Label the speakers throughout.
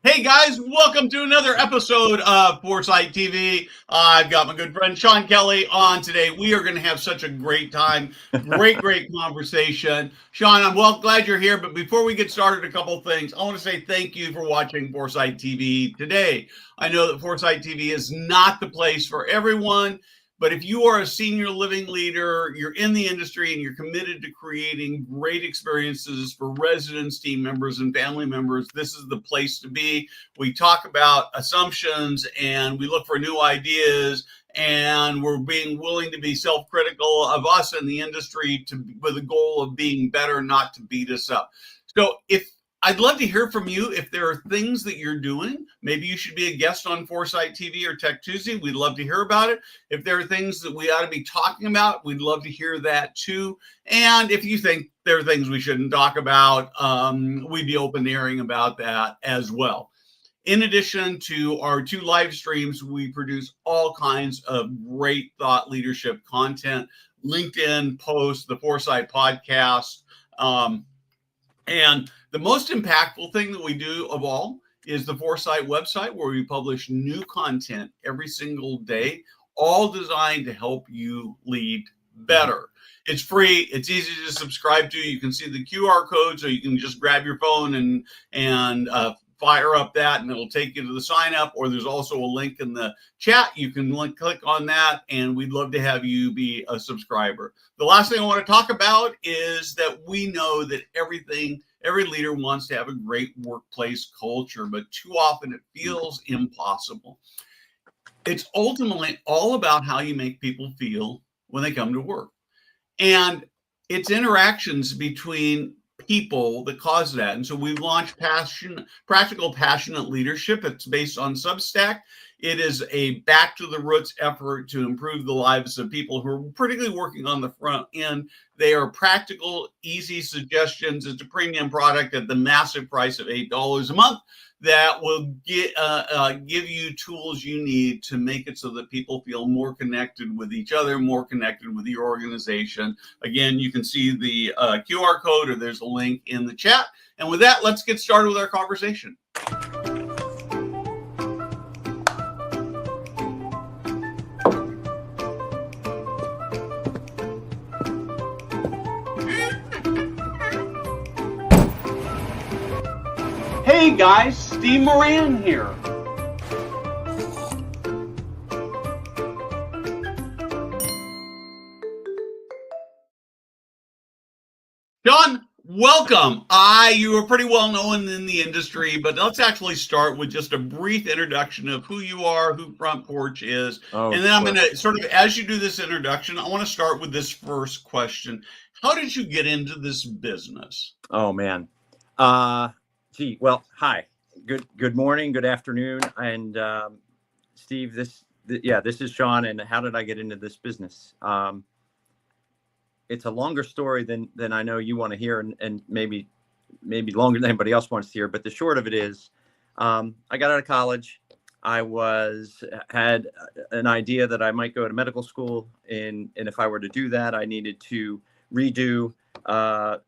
Speaker 1: Hey guys, welcome to another episode of Foresight TV. I've got my good friend Sean Kelly on today. We are going to have such a great time. Great conversation. Sean, I'm glad you're here. But before we get started, a couple of things. I want to say thank you for watching Foresight TV today. I know that Foresight TV is not the place for everyone. But if you are a senior living leader, you're in the industry and you're committed to creating great experiences for residents, team members, and family members, this is the place to be. We talk about assumptions and we look for new ideas, and we're being willing to be self-critical of us in the industry with the goal of being better, not to beat us up. So if I'd love to hear from you if there are things that you're doing. Maybe you should be a guest on Foresight TV or Tech Tuesday. We'd love to hear about it. If there are things that we ought to be talking about, we'd love to hear that too. And if you think there are things we shouldn't talk about, we'd be open to hearing about that as well. In addition to our 2 live streams, we produce all kinds of great thought leadership content, LinkedIn posts, the Foresight podcast, and the most impactful thing that we do of all is the Foresight website, where we publish new content every single day, all designed to help you lead better. It's free. It's easy to subscribe to. You can see the QR code, so you can just grab your phone and fire up that, and it'll take you to the sign up. Or there's also a link in the chat. You can click on that, and we'd love to have you be a subscriber. The last thing I want to talk about is that we know that every leader wants to have a great workplace culture, but too often it feels impossible. It's ultimately all about how you make people feel when they come to work. And it's interactions between people that cause that. And so we've launched Practical Passionate Leadership. It's based on Substack. It is a back to the roots effort to improve the lives of people who are particularly working on the front end. They are practical, easy suggestions. It's a premium product at the massive price of $8 a month that will give you tools you need to make it so that people feel more connected with each other, more connected with your organization. Again, you can see the QR code, or there's a link in the chat. And with that, let's get started with our conversation. Hey guys, Steve Moran here. John, welcome. You are pretty well known in the industry, but let's actually start with just a brief introduction of who you are, who FrontPorch is. And then I'm going to sort of, as you do this introduction, I want to start with this first question. How did you get into this business?
Speaker 2: Oh, man. Well, hi. Good morning, good afternoon. And Steve, this is Sean. And how did I get into this business? It's a longer story than I know you want to hear, and maybe longer than anybody else wants to hear. But the short of it is, I got out of college. I had an idea that I might go to medical school, and if I were to do that, I needed to redo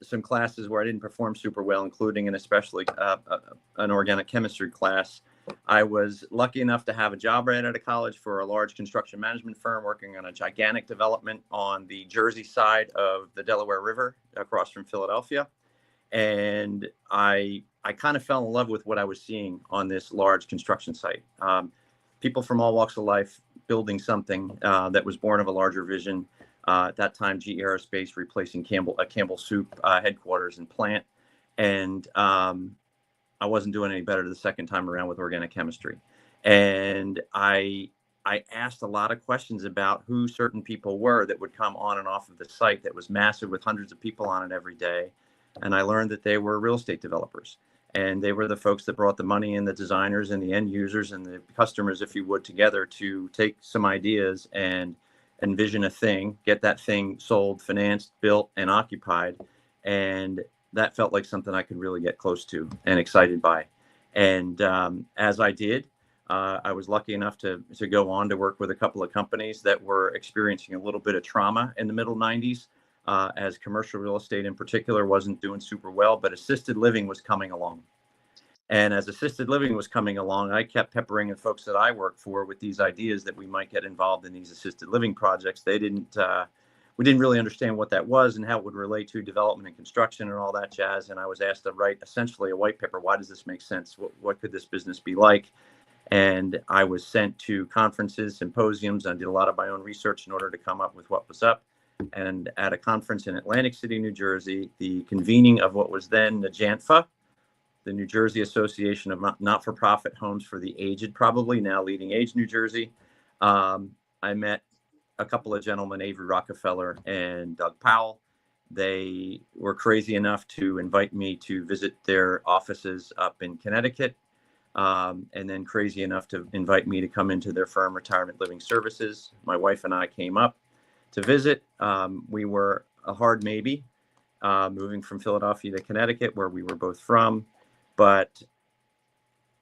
Speaker 2: some classes where I didn't perform super well, including and especially an organic chemistry class. I was lucky enough to have a job right out of college for a large construction management firm working on a gigantic development on the Jersey side of the Delaware River across from Philadelphia. And I kind of fell in love with what I was seeing on this large construction site. People from all walks of life building something that was born of a larger vision. At that time, GE Aerospace replacing Campbell Soup headquarters and plant. And I wasn't doing any better the second time around with organic chemistry. And I asked a lot of questions about who certain people were that would come on and off of the site that was massive with hundreds of people on it every day. And I learned that they were real estate developers. And they were the folks that brought the money and the designers and the end users and the customers, if you would, together to take some ideas and envision a thing, get that thing sold, financed, built, and occupied. And that felt like something I could really get close to and excited by. And as I did, I was lucky enough to go on to work with a couple of companies that were experiencing a little bit of trauma in the middle 90s, as commercial real estate in particular wasn't doing super well, but assisted living was coming along. And as assisted living was coming along, I kept peppering the folks that I worked for with these ideas that we might get involved in these assisted living projects. We didn't really understand what that was and how it would relate to development and construction and all that jazz. And I was asked to write essentially a white paper. Why does this make sense? What could this business be like? And I was sent to conferences, symposiums. I did a lot of my own research in order to come up with what was up. And at a conference in Atlantic City, New Jersey, the convening of what was then the JANFA, the New Jersey Association of Not-for-Profit Homes for the Aged, probably now Leading Age New Jersey. I met a couple of gentlemen, Avery Rockefeller and Doug Powell. They were crazy enough to invite me to visit their offices up in Connecticut, and then crazy enough to invite me to come into their firm, Retirement Living Services. My wife and I came up to visit. We were a hard maybe, moving from Philadelphia to Connecticut, where we were both from. But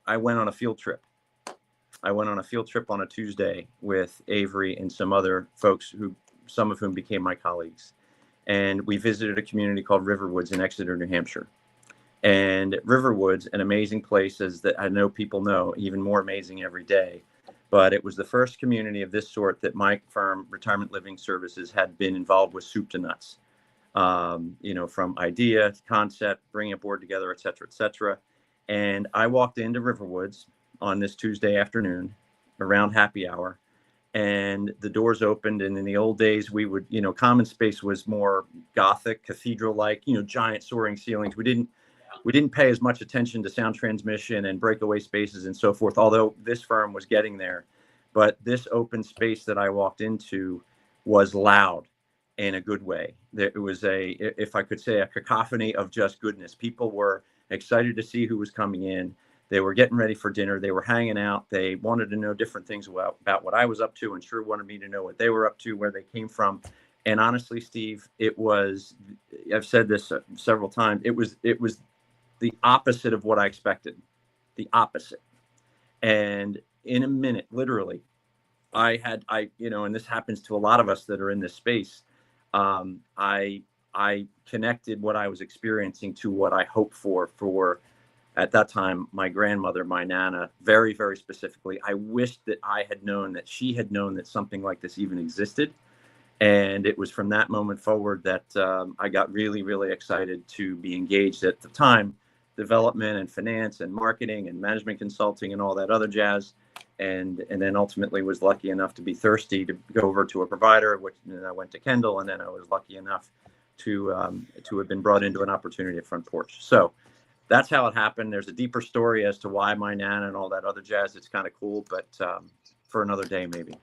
Speaker 2: I went on a field trip. I went on a field trip on a Tuesday with Avery and some other folks some of whom became my colleagues. And we visited a community called Riverwoods in Exeter, New Hampshire. And Riverwoods, an amazing place, as that I know people know, even more amazing every day. But it was the first community of this sort that my firm, Retirement Living Services, had been involved with soup to nuts. From idea to concept, bringing a board together, et cetera, et cetera. And I walked into Riverwoods on this Tuesday afternoon around happy hour, and the doors opened. And in the old days, we would, common space was more Gothic, cathedral-like, giant soaring ceilings. We didn't pay as much attention to sound transmission and breakaway spaces and so forth, although this firm was getting there. But this open space that I walked into was loud in a good way. It was if I could say, a cacophony of just goodness. People were excited to see who was coming in. They were getting ready for dinner. They were hanging out. They wanted to know different things about what I was up to, and sure wanted me to know what they were up to, where they came from. And honestly, Steve, I've said this several times, it was the opposite of what I expected, the opposite. And in a minute, literally, and this happens to a lot of us that are in this space, I connected what I was experiencing to what I hoped for, at that time, my grandmother, my Nana, very, very specifically. I wished that I had known, that she had known that something like this even existed. And it was from that moment forward that I got really, really excited to be engaged at the time, development and finance and marketing and management consulting and all that other jazz. And then ultimately was lucky enough to be thirsty to go over to a provider, which then I went to Kendall, and then I was lucky enough to have been brought into an opportunity at FrontPorch. So that's how it happened. There's a deeper story as to why my Nana and all that other jazz. It's kind of cool, but for another day, maybe.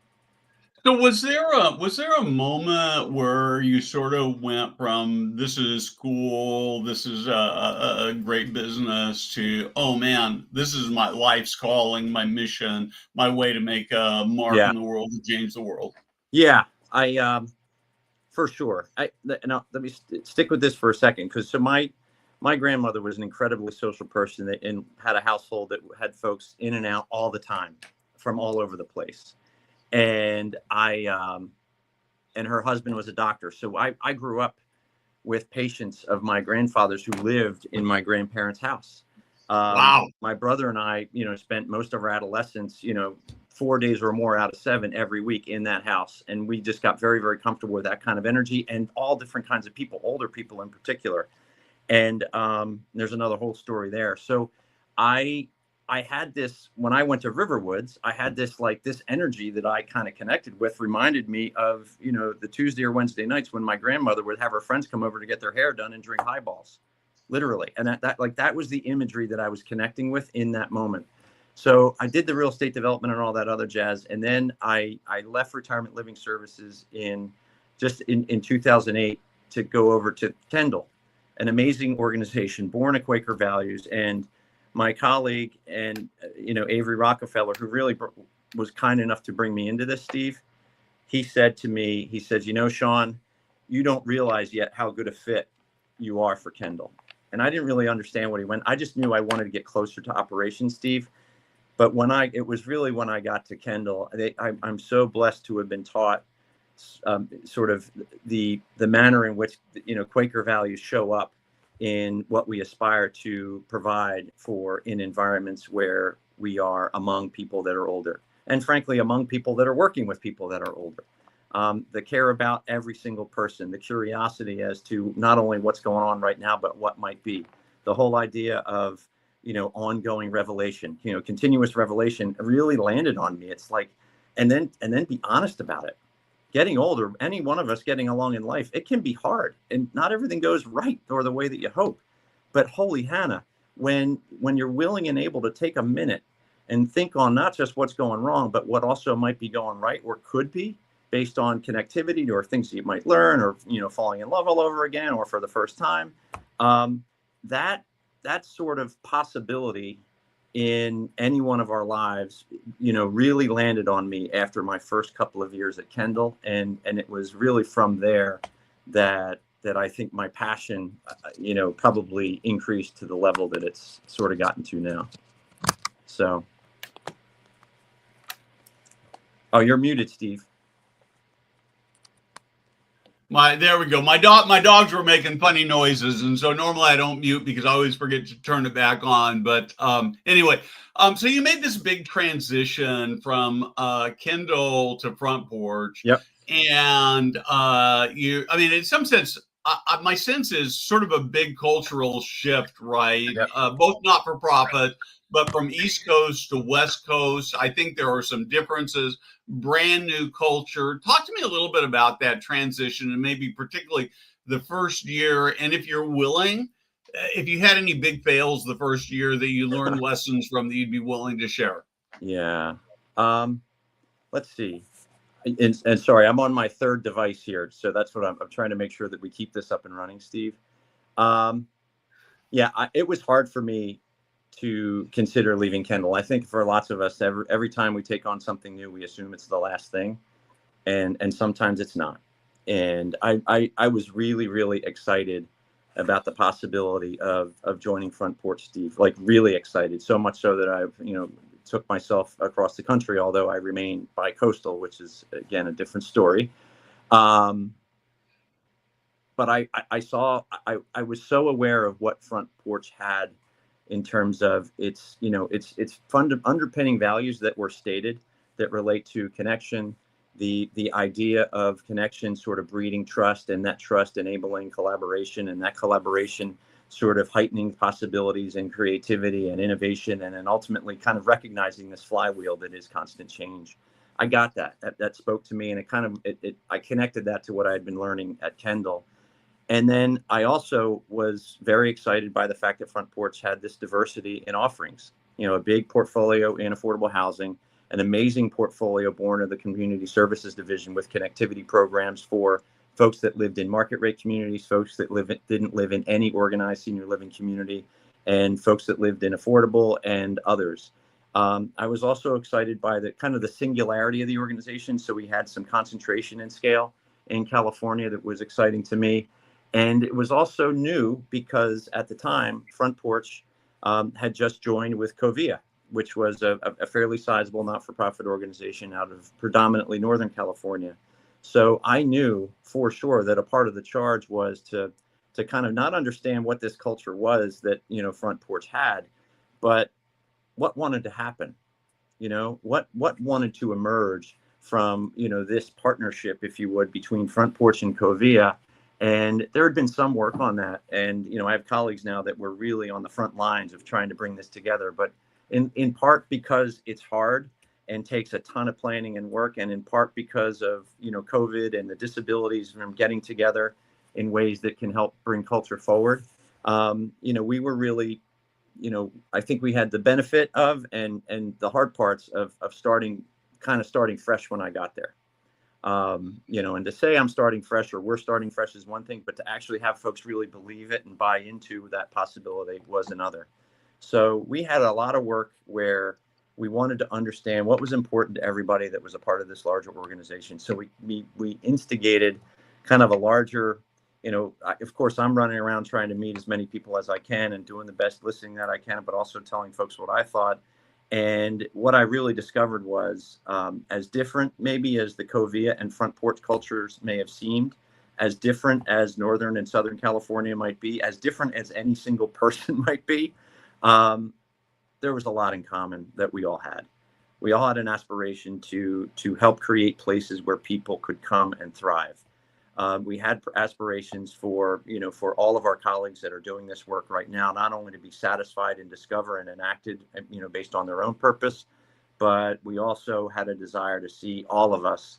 Speaker 1: So was there a moment where you sort of went from this is cool, this is a great business, to, oh man, this is my life's calling, my mission, my way to make a mark in the world, to change the world?
Speaker 2: Yeah, for sure. Now let me stick with this for a second, because my grandmother was an incredibly social person and had a household that had folks in and out all the time from all over the place. And and her husband was a doctor. So I grew up with patients of my grandfather's who lived in my grandparents' house.
Speaker 1: Wow.
Speaker 2: My brother and I, spent most of our adolescence, 4 days or more out of 7 every week in that house. And we just got very, very comfortable with that kind of energy and all different kinds of people, older people in particular. And there's another whole story there. So I had this, when I went to Riverwoods, I had this energy that I kind of connected with, reminded me of, the Tuesday or Wednesday nights when my grandmother would have her friends come over to get their hair done and drink highballs, literally. And that was the imagery that I was connecting with in that moment. So I did the real estate development and all that other jazz. And then I left Retirement Living Services in 2008 to go over to Kendall, an amazing organization born of Quaker values. And my colleague and, Avery Rockefeller, who really was kind enough to bring me into this, Steve, he said to me, Sean, you don't realize yet how good a fit you are for Kendall. And I didn't really understand what he meant. I just knew I wanted to get closer to operations, Steve. But it was really when I got to Kendall, I'm so blessed to have been taught sort of the manner in which, Quaker values show up in what we aspire to provide for in environments where we are among people that are older, and frankly, among people that are working with people that are older. The care about every single person, the curiosity as to not only what's going on right now, but what might be. The whole idea of, ongoing revelation, continuous revelation really landed on me. It's like, and then be honest about it. Getting older, any one of us getting along in life, it can be hard, and not everything goes right or the way that you hope. But holy Hannah, when you're willing and able to take a minute and think on not just what's going wrong, but what also might be going right or could be, based on connectivity or things that you might learn, or falling in love all over again or for the first time, that sort of possibility in any one of our lives, really landed on me after my first couple of years at Kendall, and it was really from there that I think my passion, probably increased to the level that it's sort of gotten to now. So, oh, you're muted, Steve.
Speaker 1: There we go. My dogs were making funny noises, and so normally I don't mute because I always forget to turn it back on. But anyway, so you made this big transition from Kindle to FrontPorch.
Speaker 2: Yep.
Speaker 1: And in some sense, my sense is sort of a big cultural shift, right?
Speaker 2: Yep.
Speaker 1: Both not for profit, but from East Coast to West Coast. I think there are some differences. Brand new culture. Talk to me a little bit about that transition, and maybe particularly the first year. And if you're willing, if you had any big fails the first year that you learned lessons from that you'd be willing to share.
Speaker 2: Yeah. Let's see. And sorry, I'm on my third device here, so that's what I'm trying to make sure that we keep this up and running, Steve. It was hard for me to consider leaving Kendall. I think for lots of us, every time we take on something new, we assume it's the last thing, and sometimes it's not. And I was really, really excited about the possibility of joining FrontPorch, Steve. Like, really excited, so much so that I've took myself across the country, although I remain bi-coastal, which is again a different story. But I was so aware of what FrontPorch had in terms of its underpinning values that were stated that relate to connection, the idea of connection sort of breeding trust, and that trust enabling collaboration, and that collaboration sort of heightening possibilities and creativity and innovation, and then ultimately kind of recognizing this flywheel that is constant change. I got that spoke to me, and I connected that to what I had been learning at Kendall. And then I also was very excited by the fact that FrontPorch had this diversity in offerings, a big portfolio in affordable housing, an amazing portfolio born of the community services division with connectivity programs for folks that lived in market rate communities, folks that didn't live in any organized senior living community, and folks that lived in affordable, and others. I was also excited by the kind of the singularity of the organization. So we had some concentration and scale in California that was exciting to me. And it was also new because at the time, FrontPorch had just joined with Covia, which was a fairly sizable not-for-profit organization out of predominantly Northern California. So I knew for sure that a part of the charge was to kind of not understand what this culture was that, FrontPorch had, but what wanted to happen, what wanted to emerge from, this partnership, if you would, between FrontPorch and Covia. And there had been some work on that. And, I have colleagues now that were really on the front lines of trying to bring this together, but in part because it's hard and takes a ton of planning and work, and in part because of, COVID and the disabilities from getting together in ways that can help bring culture forward. We were really, I think we had the benefit of and the hard parts of starting fresh when I got there. And to say I'm starting fresh or we're starting fresh is one thing, but to actually have folks really believe it and buy into that possibility was another. So we had a lot of work where we wanted to understand what was important to everybody that was a part of this larger organization. So we instigated kind of a larger, of course, I'm running around trying to meet as many people as I can and doing the best listening that I can, but also telling folks what I thought. And what I really discovered was, as different maybe as the Covia and FrontPorch cultures may have seemed, as different as Northern and Southern California might be, as different as any single person might be, there was a lot in common that we all had. We all had an aspiration to help create places where people could come and thrive. We had aspirations for all of our colleagues that are doing this work right now, not only to be satisfied and discover and enacted, based on their own purpose, but we also had a desire to see all of us,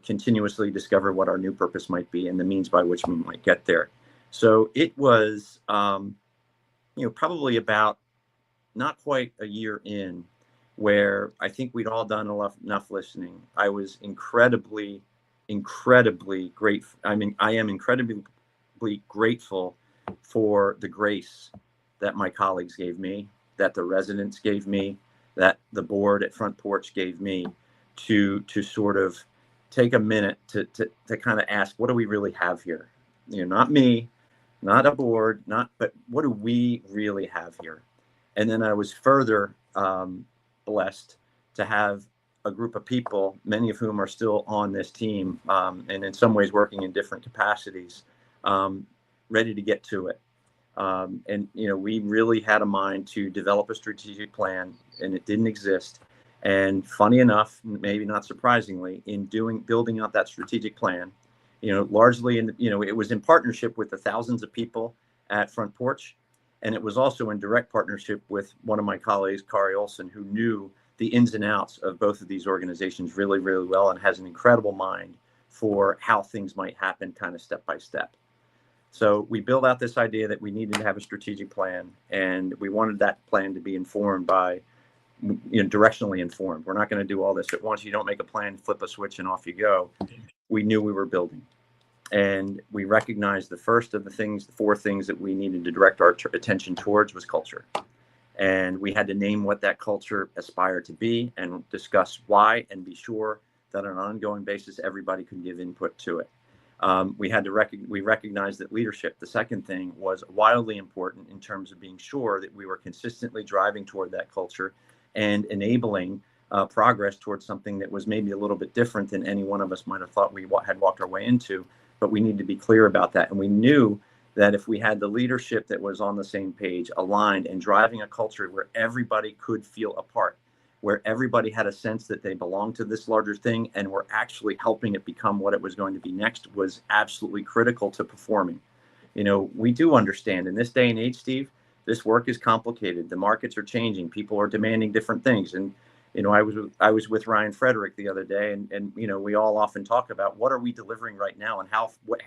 Speaker 2: continuously discover what our new purpose might be and the means by which we might get there. So it was, probably about not quite a year in, where I think we'd all done enough listening. I was incredibly grateful. I am incredibly grateful for the grace that my colleagues gave me, that the residents gave me, that the board at FrontPorch gave me, to sort of take a minute to kind of ask, what do we really have here? Not me, not a board, but what do we really have here? And then I was further blessed to have a group of people, many of whom are still on this team, and in some ways working in different capacities, ready to get to it. And we really had a mind to develop a strategic plan, and it didn't exist. And funny enough, maybe not surprisingly, in building out that strategic plan, largely it was in partnership with the thousands of people at FrontPorch, and it was also in direct partnership with one of my colleagues, Kari Olson, who knew the ins and outs of both of these organizations really, really well, and has an incredible mind for how things might happen kind of step by step. So we built out this idea that we needed to have a strategic plan, and we wanted that plan to be informed by, directionally informed. We're not going to do all this at once. You don't make a plan, flip a switch, and off you go. We knew we were building. And we recognized the first of the four things that we needed to direct our attention towards was culture. And we had to name what that culture aspired to be and discuss why, and be sure that on an ongoing basis, everybody could give input to it. We recognized that leadership, the second thing, was wildly important in terms of being sure that we were consistently driving toward that culture and enabling progress towards something that was maybe a little bit different than any one of us might have thought we had walked our way into. But we need to be clear about that. And we knew that if we had the leadership that was on the same page, aligned, and driving a culture where everybody could feel a part, where everybody had a sense that they belonged to this larger thing and were actually helping it become what it was going to be next, was absolutely critical to performing. We do understand in this day and age, Steve, this work is complicated. The markets are changing. People are demanding different things. And I was with Ryan Frederick the other day, and we all often talk about what are we delivering right now, and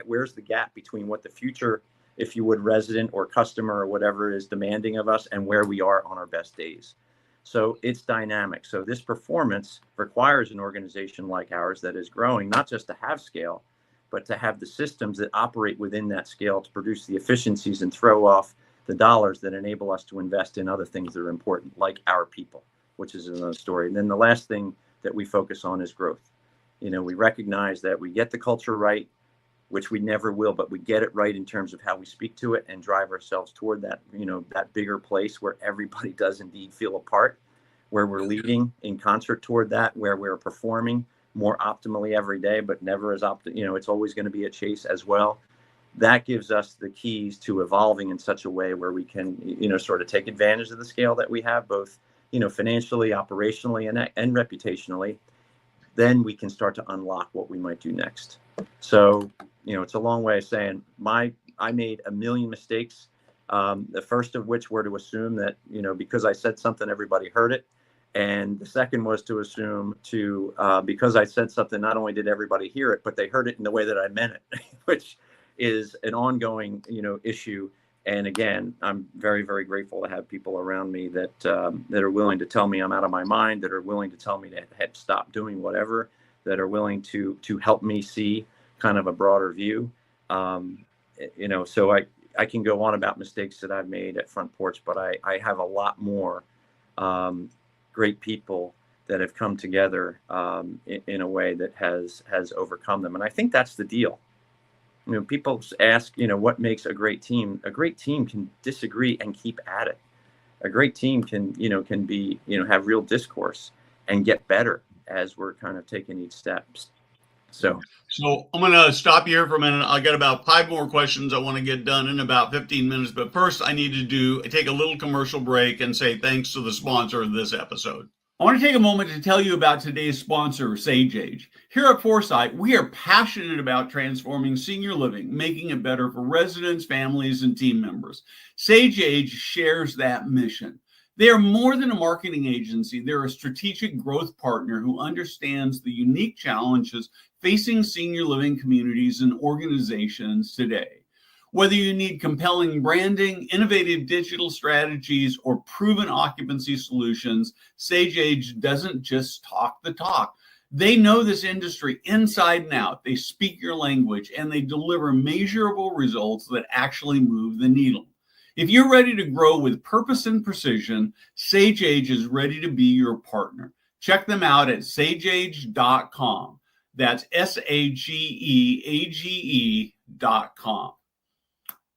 Speaker 2: where's the gap between what the future, if you would, resident or customer or whatever is demanding of us, and where we are on our best days. So it's dynamic. So this performance requires an organization like ours that is growing, not just to have scale, but to have the systems that operate within that scale to produce the efficiencies and throw off the dollars that enable us to invest in other things that are important, like our people, which is another story. And then the last thing that we focus on is growth. We recognize that we get the culture right, which we never will, but we get it right in terms of how we speak to it and drive ourselves toward that, that bigger place where everybody does indeed feel a part, where we're leading in concert toward that, where we're performing more optimally every day, but never as it's always going to be a chase as well. That gives us the keys to evolving in such a way where we can, sort of take advantage of the scale that we have, both, financially, operationally, and reputationally. Then we can start to unlock what we might do next. So, it's a long way of saying I made a million mistakes. The first of which were to assume that, because I said something, everybody heard it. And the second was to assume because I said something, not only did everybody hear it, but they heard it in the way that I meant it, which is an ongoing, issue. And again, I'm very, very grateful to have people around me that are willing to tell me I'm out of my mind, that are willing to tell me to stop doing whatever, that are willing to help me see kind of a broader view. So I can go on about mistakes that I've made at FrontPorch, but I have a lot more great people that have come together in a way that has overcome them. And I think that's the deal. People ask, what makes a great team? A great team can disagree and keep at it. A great team can be, have real discourse and get better as we're kind of taking each steps. So
Speaker 1: I'm going to stop you here for a minute. I got about 5 more questions I want to get done in about 15 minutes. But first, I need to take a little commercial break and say thanks to the sponsor of this episode. I want to take a moment to tell you about today's sponsor, SageAge. Here at Foresight, we are passionate about transforming senior living, making it better for residents, families, and team members. SageAge shares that mission. They are more than a marketing agency. They're a strategic growth partner who understands the unique challenges facing senior living communities and organizations today. Whether you need compelling branding, innovative digital strategies, or proven occupancy solutions, SageAge doesn't just talk the talk. They know this industry inside and out. They speak your language, and they deliver measurable results that actually move the needle. If you're ready to grow with purpose and precision, SageAge is ready to be your partner. Check them out at sageage.com. That's SageAge.com.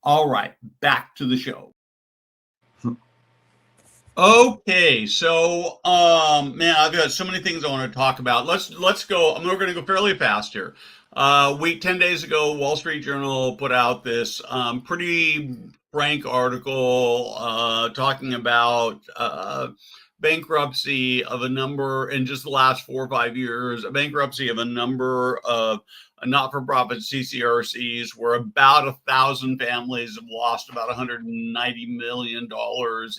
Speaker 1: All right, back to the show. Okay, so man, I've got so many things I want to talk about. Let's go. We're going to go fairly fast here. 10 days ago, Wall Street Journal put out this pretty frank article talking about bankruptcy of a number in just the last 4 or 5 years, a bankruptcy of a number of not-for-profit CCRCs, where about 1,000 families have lost about $190 million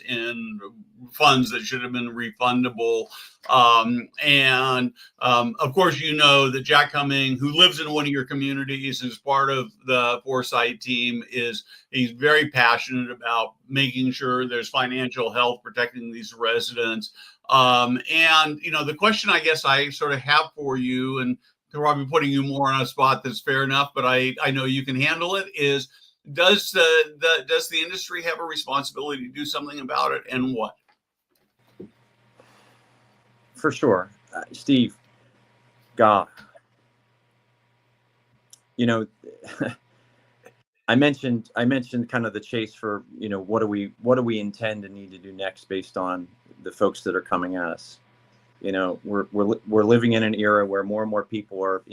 Speaker 1: in funds that should have been refundable. Of course, you know that Jack Cumming, who lives in one of your communities, is part of the Foresight team, he's very passionate about making sure there's financial health, protecting these residents. The question I guess I sort of have for you, and probably putting you more on a spot that's fair enough, but I know you can handle it, is does the industry have a responsibility to do something about it, and what?
Speaker 2: for sure, Steve, God, I mentioned kind of the chase for, what do we intend to need to do next based on the folks that are coming at us. We're living in an era where more and more people are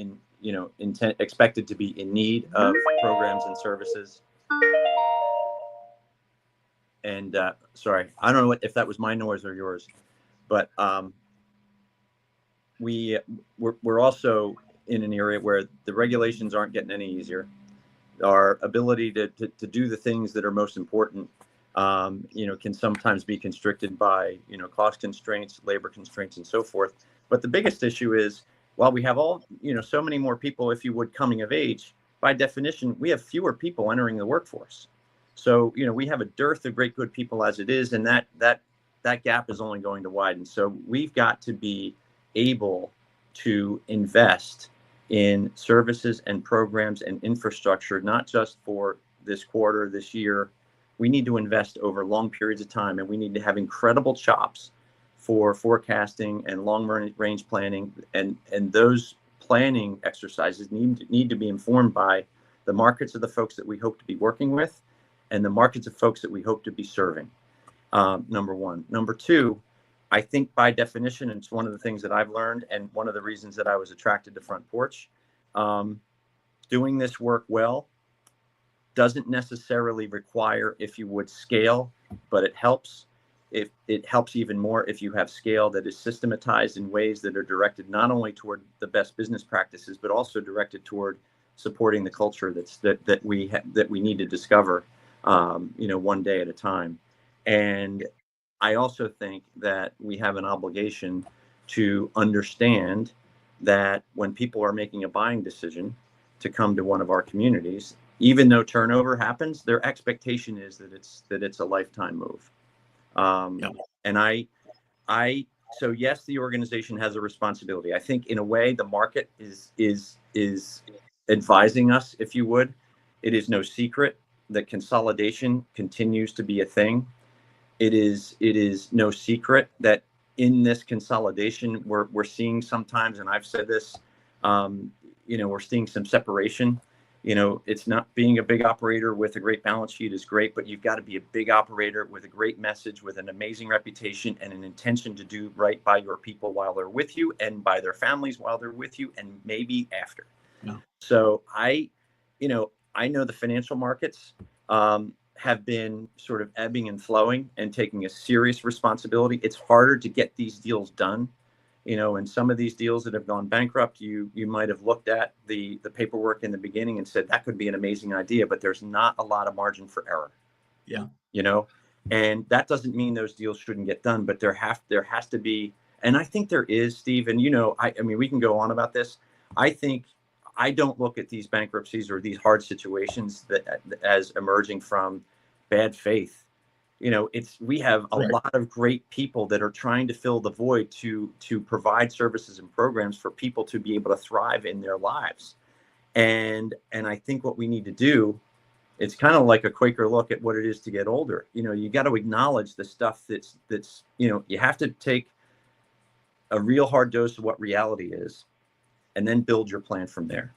Speaker 2: expected to be in need of programs and services. And sorry, I don't know if that was my noise or yours, but we're also in an area where the regulations aren't getting any easier. Our ability to do the things that are most important can sometimes be constricted by, cost constraints, labor constraints, and so forth. But the biggest issue is, while we have so many more people, if you would, coming of age, by definition, we have fewer people entering the workforce. So, we have a dearth of great, good people as it is, and that gap is only going to widen. So we've got to be able to invest in services and programs and infrastructure, not just for this quarter, this year. We need to invest over long periods of time, and we need to have incredible chops for forecasting and long-range planning. And those planning exercises need to be informed by the markets of the folks that we hope to be working with and the markets of folks that we hope to be serving, number one. Number two, I think by definition, and it's one of the things that I've learned and one of the reasons that I was attracted to FrontPorch, doing this work well doesn't necessarily require, if you would, scale, but it helps. It helps even more if you have scale that is systematized in ways that are directed not only toward the best business practices, but also directed toward supporting the culture that we need to discover, one day at a time. And I also think that we have an obligation to understand that when people are making a buying decision to come to one of our communities, even though turnover happens, their expectation is that it's a lifetime move. And so yes, the organization has a responsibility. I think in a way the market is advising us, if you would. It is no secret that consolidation continues to be a thing. It is no secret that in this consolidation, we're seeing sometimes, and I've said this, we're seeing some separation, It's not being a big operator with a great balance sheet is great, but you've got to be a big operator with a great message, with an amazing reputation, and an intention to do right by your people while they're with you, and by their families while they're with you, and maybe after.
Speaker 1: Yeah.
Speaker 2: So I know the financial markets have been sort of ebbing and flowing and taking a serious responsibility. It's harder to get these deals done. And some of these deals that have gone bankrupt, you might have looked at the paperwork in the beginning and said that could be an amazing idea, but there's not a lot of margin for error.
Speaker 1: Yeah.
Speaker 2: And that doesn't mean those deals shouldn't get done, but there has to be, and I think there is, Steve, and I mean, we can go on about this. I don't look at these bankruptcies or these hard situations as emerging from bad faith. We have a lot of great people that are trying to fill the void to provide services and programs for people to be able to thrive in their lives. And I think what we need to do, it's kind of like a Quaker look at what it is to get older. You got to acknowledge the stuff that's you have to take a real hard dose of what reality is, and then build your plan from there.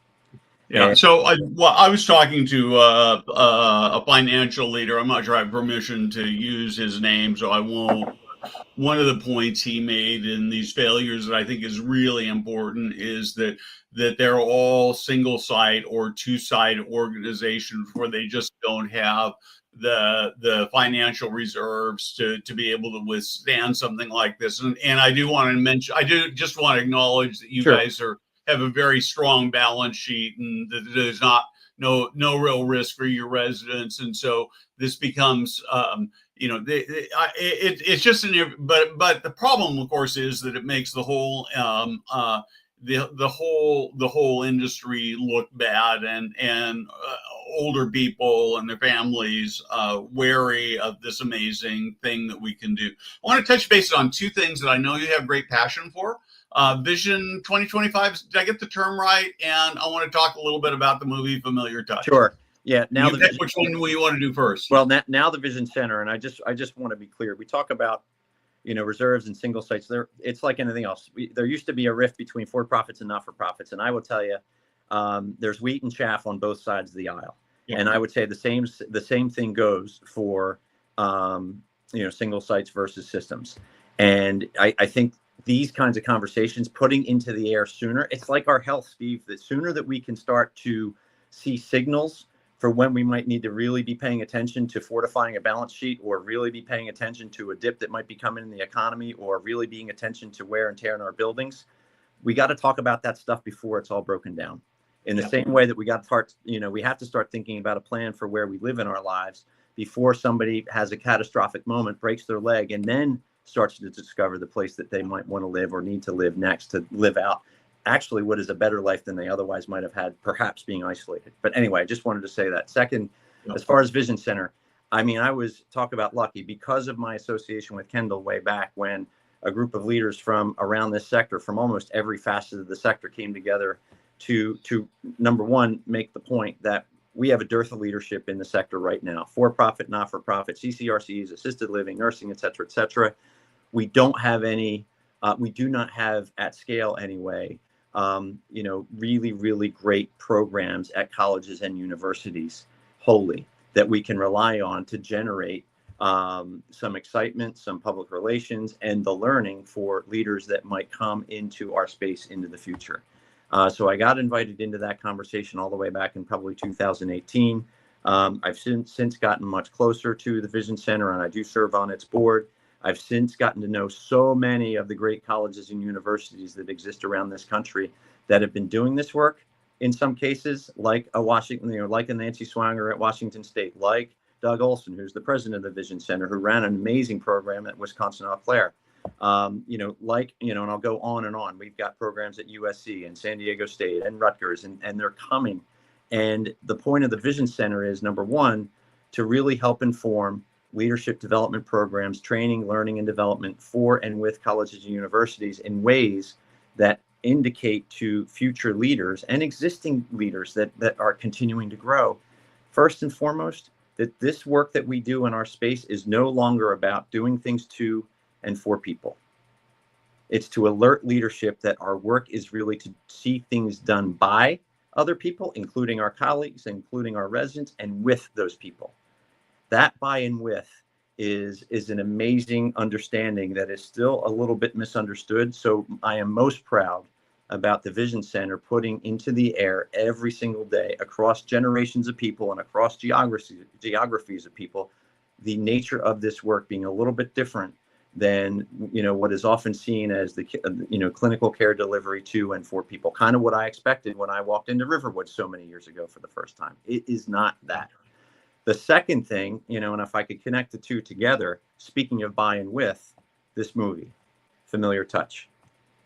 Speaker 1: Yeah. So I was talking to a financial leader. I'm not sure I have permission to use his name, so I won't. One of the points he made in these failures that I think is really important is that they're all single site or two site organizations where they just don't have the financial reserves to be able to withstand something like this. And I do want to mention, I do just want to acknowledge that you guys have a very strong balance sheet, and that there's no real risk for your residents, and so this becomes it's just but the problem, of course, is that it makes the whole the whole industry look bad, and older people and their families wary of this amazing thing that we can do. I want to touch base on two things that I know you have great passion for. Vision 2025, did I get the term right? And I want to talk a little bit about the movie Familiar Touch.
Speaker 2: Sure. Yeah. Now
Speaker 1: you pick which one you want to do first.
Speaker 2: Well, now the Vision Center, and I just want to be clear. We talk about reserves and single sites. It's like anything else. There used to be a rift between for-profits and not-for-profits, and I will tell you, there's wheat and chaff on both sides of the aisle. Yeah. And I would say the same thing goes for single sites versus systems. And I think these kinds of conversations, putting into the air sooner, it's like our health, Steve. The sooner that we can start to see signals for when we might need to really be paying attention to fortifying a balance sheet, or really be paying attention to a dip that might be coming in the economy, or really being attention to wear and tear in our buildings, we got to talk about that stuff before it's all broken down. In the same way that we got to start, we have to start thinking about a plan for where we live in our lives before somebody has a catastrophic moment, breaks their leg, and then starts to discover the place that they might want to live or need to live next, to live out actually what is a better life than they otherwise might have had, perhaps being isolated. But anyway, I just wanted to say that. Second, as far as Vision Center, I mean, I was talk about lucky because of my association with Kendall way back when a group of leaders from around this sector, from almost every facet of the sector, came together to number one, make the point that we have a dearth of leadership in the sector right now, for-profit, not-for-profit, CCRCs, assisted living, nursing, et cetera, et cetera. We don't have any, we do not have at scale anyway, really, really great programs at colleges and universities wholly that we can rely on to generate some excitement, some public relations, and the learning for leaders that might come into our space into the future. So I got invited into that conversation all the way back in probably 2018. I've since gotten much closer to the Vision Center, and I do serve on its board. I've since gotten to know so many of the great colleges and universities that exist around this country that have been doing this work in some cases, like a Washington, like a Nancy Swanger at Washington State, like Doug Olson, who's the president of the Vision Center, who ran an amazing program at Wisconsin Eau Claire. And I'll go on and on. We've got programs at USC and San Diego State and Rutgers, and they're coming. And the point of the Vision Center is, number one, to really help inform leadership development programs, training, learning, and development for and with colleges and universities in ways that indicate to future leaders and existing leaders that are continuing to grow, first and foremost, that this work that we do in our space is no longer about doing things to and for people. It's to alert leadership that our work is really to see things done by other people, including our colleagues, including our residents, and with those people. That by and with is an amazing understanding that is still a little bit misunderstood. So I am most proud about the Vision Center putting into the air every single day across generations of people and across geographies of people, the nature of this work being a little bit different than, you know, what is often seen as the, you know, clinical care delivery to and for people. Kind of what I expected when I walked into Riverwood so many years ago for the first time. It is not that. The second thing, you know, and if I could connect the two together, speaking of by and with, this movie, Familiar Touch.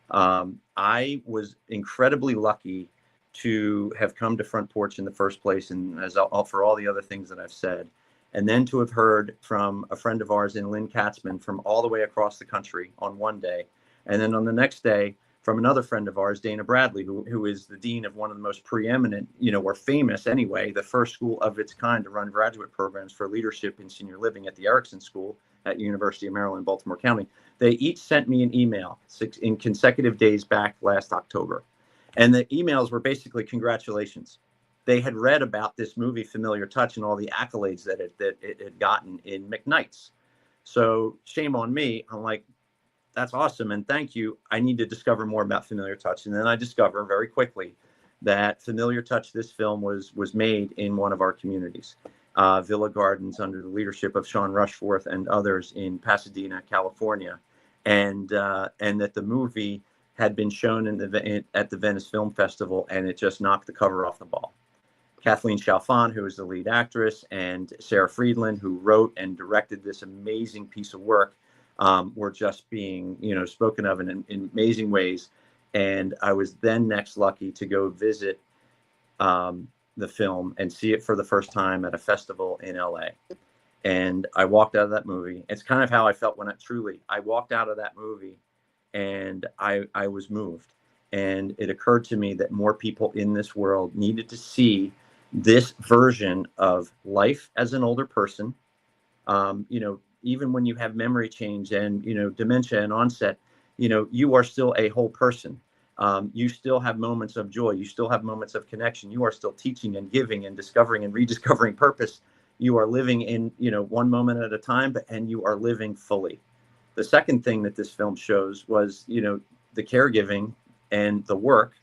Speaker 2: I was incredibly lucky to have come to Front Porch in the first place, and as for all the other things that I've said, and then to have heard from a friend of ours in Lynn Katzman from all the way across the country on one day, and then on the next day from another friend of ours, Dana Bradley, who is the dean of one of the most preeminent, you know, or famous anyway, the first school of its kind to run graduate programs for leadership in senior living at the Erickson School at University of Maryland, Baltimore County. They each sent me an email in consecutive days back last October. And the emails were basically congratulations. They had read about this movie, Familiar Touch, and all the accolades that it had gotten in McKnight's. So shame on me. I'm like, that's awesome, and thank you. I need to discover more about Familiar Touch. And then I discover very quickly that Familiar Touch, this film, was made in one of our communities, Villa Gardens, under the leadership of Sean Rushforth and others in Pasadena, California, and that the movie had been shown at the Venice Film Festival, and it just knocked the cover off the ball. Kathleen Chalfant, who is the lead actress, and Sarah Friedland, who wrote and directed this amazing piece of work, were just being, you know, spoken of in amazing ways. And I was then next lucky to go visit the film and see it for the first time at a festival in LA. And I walked out of that movie. It's kind of how I felt when I walked out of that movie, and I was moved. And it occurred to me that more people in this world needed to see this version of life as an older person. You know, even when you have memory change and, you know, dementia and onset, you know, you are still a whole person. You still have moments of joy. You still have moments of connection. You are still teaching and giving and discovering and rediscovering purpose. You are living in, you know, one moment at a time, and you are living fully. The second thing that this film shows was, you know, the caregiving and the work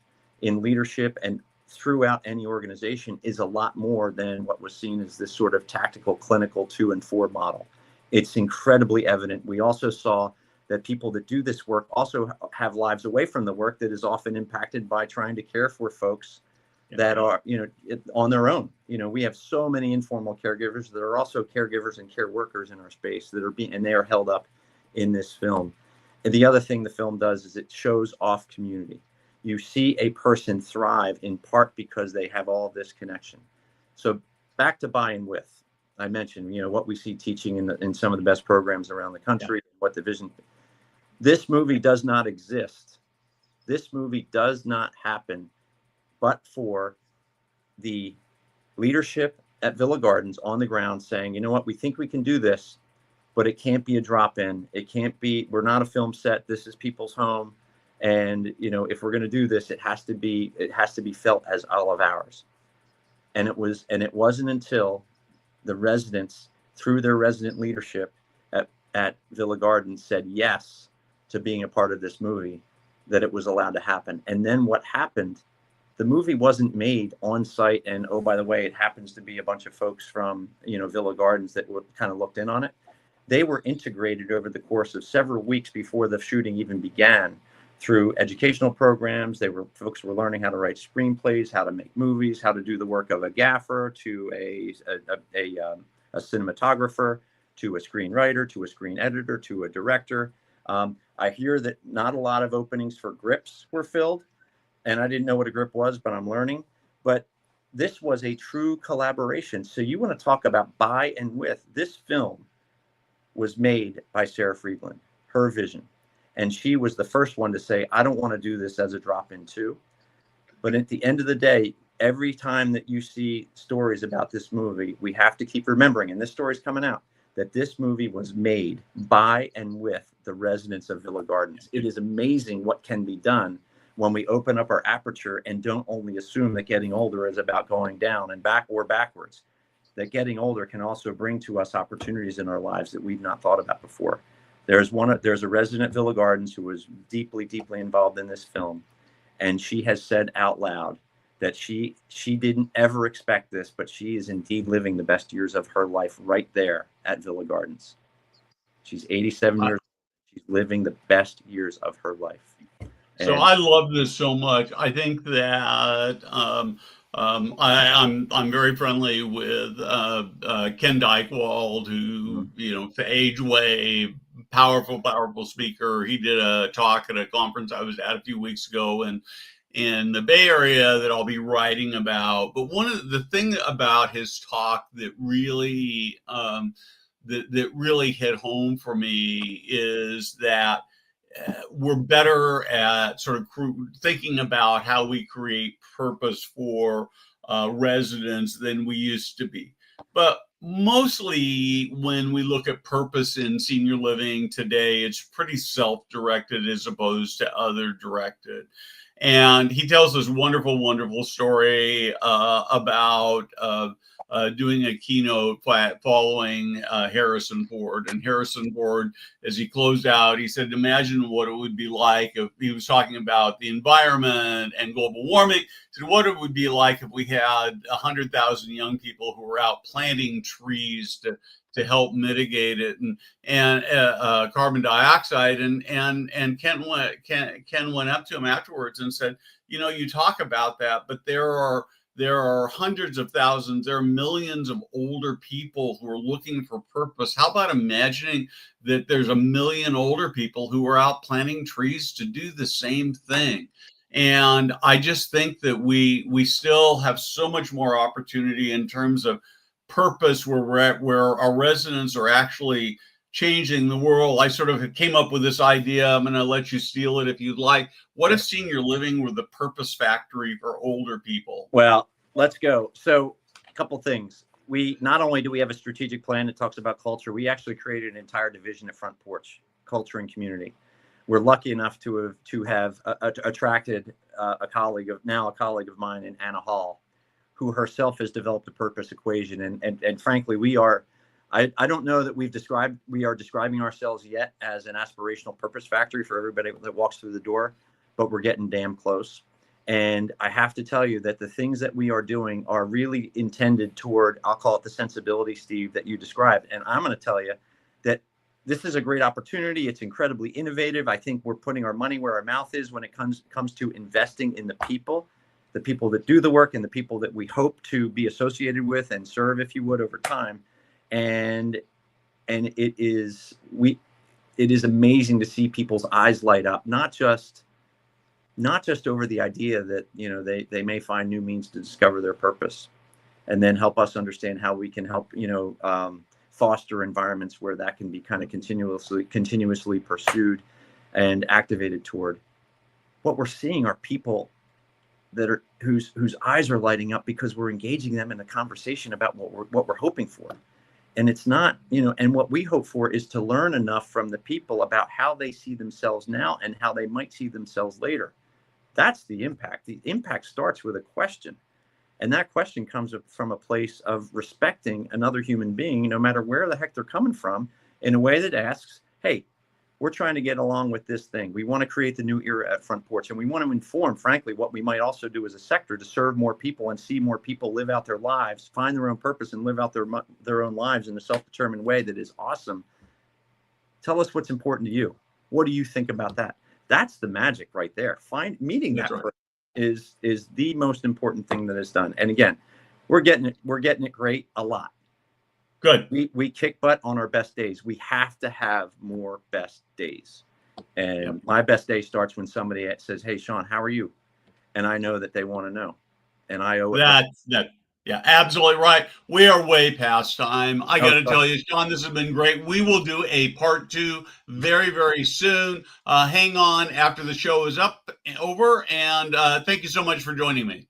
Speaker 2: in leadership and throughout any organization is a lot more than what was seen as this sort of tactical, clinical 2 and 4 model. It's incredibly evident. We also saw that people that do this work also have lives away from the work that is often impacted by trying to care for folks that are, you know, on their own. You know, we have so many informal caregivers that are also caregivers and care workers in our space that are and they are held up in this film. And the other thing the film does is it shows off community. You see a person thrive in part because they have all this connection. So back to by and with. I mentioned, you know, what we see teaching in some of the best programs around the country, what the vision. This movie does not exist. This movie does not happen, but for the leadership at Villa Gardens on the ground saying, you know what, we think we can do this, but it can't be a drop-in. It can't be, we're not a film set. This is people's home. And, you know, if we're going to do this, it has to be felt as all of ours. And it wasn't until the residents, through their resident leadership at Villa Gardens, said yes to being a part of this movie, that it was allowed to happen. And then what happened, the movie wasn't made on site. And, oh, by the way, it happens to be a bunch of folks from, you know, Villa Gardens that were kind of looked in on it. They were integrated over the course of several weeks before the shooting even began through educational programs. Folks were learning how to write screenplays, how to make movies, how to do the work of a gaffer, to a cinematographer, to a screenwriter, to a screen editor, to a director. I hear that not a lot of openings for grips were filled, and I didn't know what a grip was, but I'm learning. But this was a true collaboration. So you want to talk about by and with. This film was made by Sarah Friedland, her vision. And she was the first one to say, I don't want to do this as a drop-in too. But at the end of the day, every time that you see stories about this movie, we have to keep remembering, and this story's coming out, that this movie was made by and with the residents of Villa Gardens. It is amazing what can be done when we open up our aperture and don't only assume that getting older is about going down and backwards, that getting older can also bring to us opportunities in our lives that we've not thought about before. There's a resident at Villa Gardens who was deeply, deeply involved in this film. And she has said out loud that she didn't ever expect this, but she is indeed living the best years of her life right there at Villa Gardens. She's 87 years old. She's living the best years of her life.
Speaker 1: So I love this so much. I think that I'm very friendly with Ken Dykewald, who Age Way, powerful speaker. He did a talk at a conference I was at a few weeks ago, and in the Bay Area that I'll be writing about. But one of the thing about his talk that really that really hit home for me is that we're better at sort of thinking about how we create purpose for residents than we used to be. But mostly when we look at purpose in senior living today, it's pretty self-directed as opposed to other-directed. And he tells this wonderful story about doing a keynote following Harrison Ford. And Harrison Ford, as he closed out, he said, imagine what it would be like if he was talking about the environment and global warming. He said, what it would be like if we had 100,000 young people who were out planting trees to help mitigate it and carbon dioxide. And Ken went up to him afterwards and said, you talk about that, but there are hundreds of thousands, there are millions of older people who are looking for purpose. How about imagining that there's a million older people who are out planting trees to do the same thing? And I just think that we still have so much more opportunity in terms of purpose where our residents are actually changing the world. I sort of came up with this idea. I'm going to let you steal it if you'd like. What if senior living were the purpose factory for older people?
Speaker 2: Well, let's go. So a couple things. We not only do we have a strategic plan that talks about culture, we actually created an entire division at FrontPorch, culture and community. We're lucky enough to have attracted a colleague of mine in Anna Hall, who herself has developed a purpose equation. And frankly, I don't know that we are describing ourselves yet as an aspirational purpose factory for everybody that walks through the door, but we're getting damn close. And I have to tell you that the things that we are doing are really intended toward, I'll call it the sensibility, Steve, that you described. And I'm going to tell you that this is a great opportunity. It's incredibly innovative. I think we're putting our money where our mouth is when it comes to investing in the people that do the work and the people that we hope to be associated with and serve, if you would, over time. And it is amazing to see people's eyes light up, not just over the idea that, they may find new means to discover their purpose, and then help us understand how we can help, foster environments where that can be kind of continuously pursued and activated toward. What we're seeing are people whose eyes are lighting up because we're engaging them in a conversation about what we're hoping for. And it's not, and what we hope for is to learn enough from the people about how they see themselves now and how they might see themselves later. That's the impact. The impact starts with a question. And that question comes from a place of respecting another human being, no matter where the heck they're coming from, in a way that asks, hey, we're trying to get along with this thing. We want to create the new era at FrontPorch, and we want to inform, frankly, what we might also do as a sector to serve more people and see more people live out their lives, find their own purpose, and live out their own lives in a self-determined way that is awesome. Tell us what's important to you. What do you think about that? That's the magic right there. Meeting that person is the most important thing that is done. And again, we're getting it great a lot.
Speaker 1: Good.
Speaker 2: We kick butt on our best days. We have to have more best days. And my best day starts when somebody says, hey, Sean, how are you? And I know that they want to know. And I owe it.
Speaker 1: Yeah, absolutely right. We are way past time. I got to tell you, Sean, this has been great. We will do a part 2 very, very soon. Hang on after the show is over. And thank you so much for joining me.